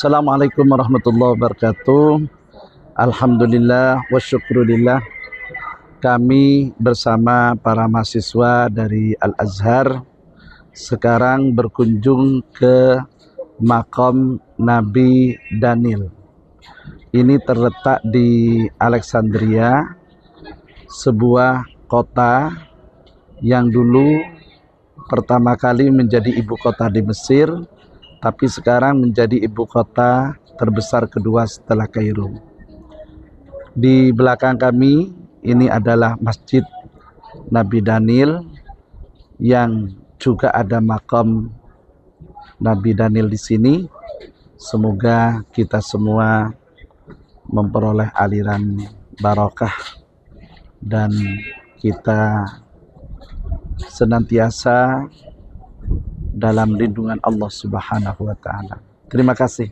Assalamualaikum warahmatullahi wabarakatuh. Alhamdulillah wa syukrulillah. Kami bersama para mahasiswa dari Al-Azhar sekarang berkunjung ke makam Nabi Daniel. Ini terletak di Alexandria, sebuah kota yang dulu pertama kali menjadi ibu kota di Mesir, tapi sekarang menjadi ibu kota terbesar kedua setelah Kairo. Di belakang kami ini adalah Masjid Nabi Daniel yang juga ada makam Nabi Daniel di sini. Semoga kita semua memperoleh aliran barokah dan kita senantiasa dalam lindungan Allah Subhanahu wa taala. Terima kasih.